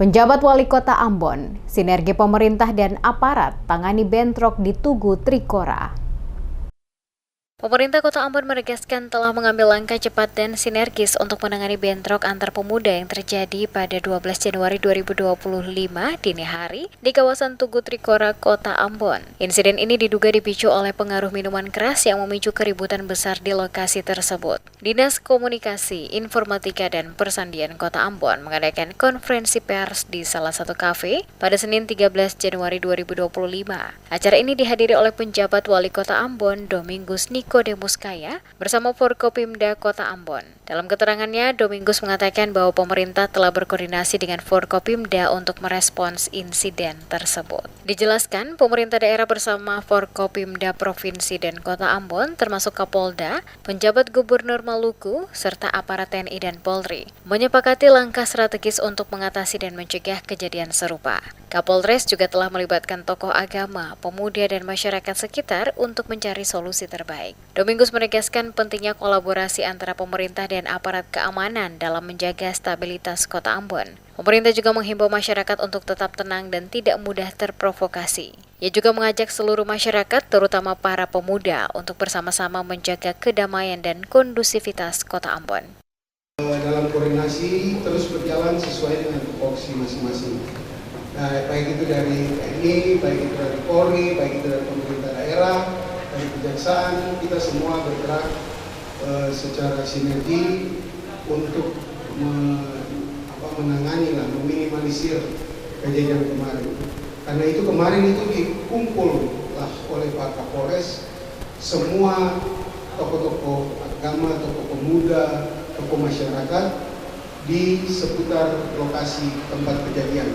Penjabat Wali Kota Ambon, sinergi pemerintah dan aparat tangani bentrok di Tugu Trikora. Pemerintah Kota Ambon menegaskan telah mengambil langkah cepat dan sinergis untuk menangani bentrok antar pemuda yang terjadi pada 12 Januari 2025 dini hari di kawasan Tugu Trikora, Kota Ambon. Insiden ini diduga dipicu oleh pengaruh minuman keras yang memicu keributan besar di lokasi tersebut. Dinas Komunikasi, Informatika, dan Persandian Kota Ambon mengadakan konferensi pers di salah satu kafe pada Senin 13 Januari 2025. Acara ini dihadiri oleh penjabat Wali Kota Ambon, Domingus Nikodemus Kaya, bersama Forkopimda Kota Ambon. Dalam keterangannya, Domingus mengatakan bahwa pemerintah telah berkoordinasi dengan Forkopimda untuk merespons insiden tersebut. Dijelaskan, pemerintah daerah bersama Forkopimda Provinsi dan Kota Ambon, termasuk Kapolda, penjabat Gubernur Maluku, serta aparat TNI dan Polri, menyepakati langkah strategis untuk mengatasi dan mencegah kejadian serupa. Kapolres juga telah melibatkan tokoh agama, pemuda, dan masyarakat sekitar untuk mencari solusi terbaik. Domingus menegaskan pentingnya kolaborasi antara pemerintah dan aparat keamanan dalam menjaga stabilitas Kota Ambon. Pemerintah juga menghimbau masyarakat untuk tetap tenang dan tidak mudah terprovokasi. Ia juga mengajak seluruh masyarakat, terutama para pemuda, untuk bersama-sama menjaga kedamaian dan kondusivitas Kota Ambon. Dalam koordinasi terus berjalan sesuai dengan tupoksi masing-masing. Baik itu dari TNI, baik itu dari Polri, baik itu dari pemerintah daerah, dari kejaksaan, kita semua bergerak secara sinergi untuk menangani lah, meminimalisir kejadian kemarin. Karena itu kemarin itu dikumpul lah oleh Pak Kapolres semua tokoh-tokoh agama, tokoh pemuda, tokoh masyarakat di seputar lokasi tempat kejadian.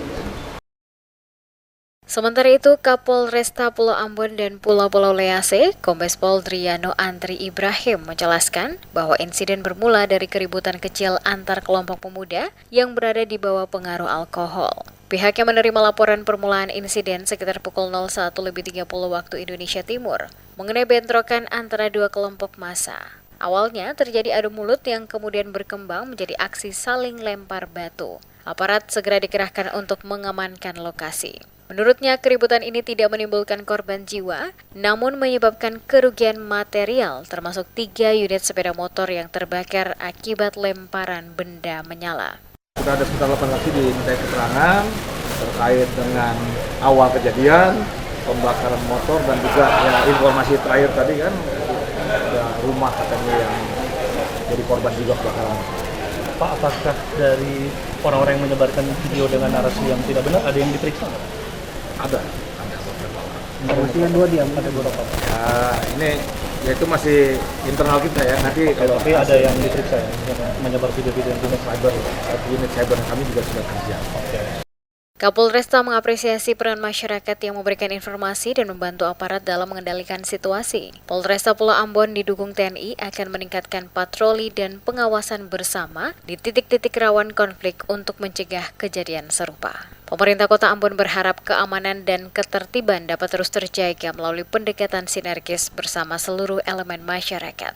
Sementara itu, Kapolresta Pulau Ambon dan Pulau Lease, Kombes Pol Driano Antri Ibrahim menjelaskan bahwa insiden bermula dari keributan kecil antar kelompok pemuda yang berada di bawah pengaruh alkohol. Pihaknya menerima laporan permulaan insiden sekitar pukul 01.30 waktu Indonesia Timur mengenai bentrokan antara dua kelompok massa. Awalnya terjadi adu mulut yang kemudian berkembang menjadi aksi saling lempar batu. Aparat segera dikerahkan untuk mengamankan lokasi. Menurutnya, keributan ini tidak menimbulkan korban jiwa, namun menyebabkan kerugian material termasuk 3 unit sepeda motor yang terbakar akibat lemparan benda menyala. Sudah ada sekitar 8 saksi dimintai keterangan terkait dengan awal kejadian, pembakaran motor, dan juga ya, informasi terakhir tadi kan ada rumah katanya yang jadi korban juga kebakaran. Pak, apakah dari orang-orang yang menyebarkan video dengan narasi yang tidak benar ada yang diperiksa? Ada beberapa orang. Informasi yang 2 diam pada beberapa. Ya, ini ya itu masih internal kita ya. Nanti kalau tapi ada yang diperiksa ya, yang menyebar video-video yang unit cyber kami juga sudah kerja. Kapolresta mengapresiasi peran masyarakat yang memberikan informasi dan membantu aparat dalam mengendalikan situasi. Polresta Pulau Ambon didukung TNI akan meningkatkan patroli dan pengawasan bersama di titik-titik rawan konflik untuk mencegah kejadian serupa. Pemerintah Kota Ambon berharap keamanan dan ketertiban dapat terus terjaga melalui pendekatan sinergis bersama seluruh elemen masyarakat.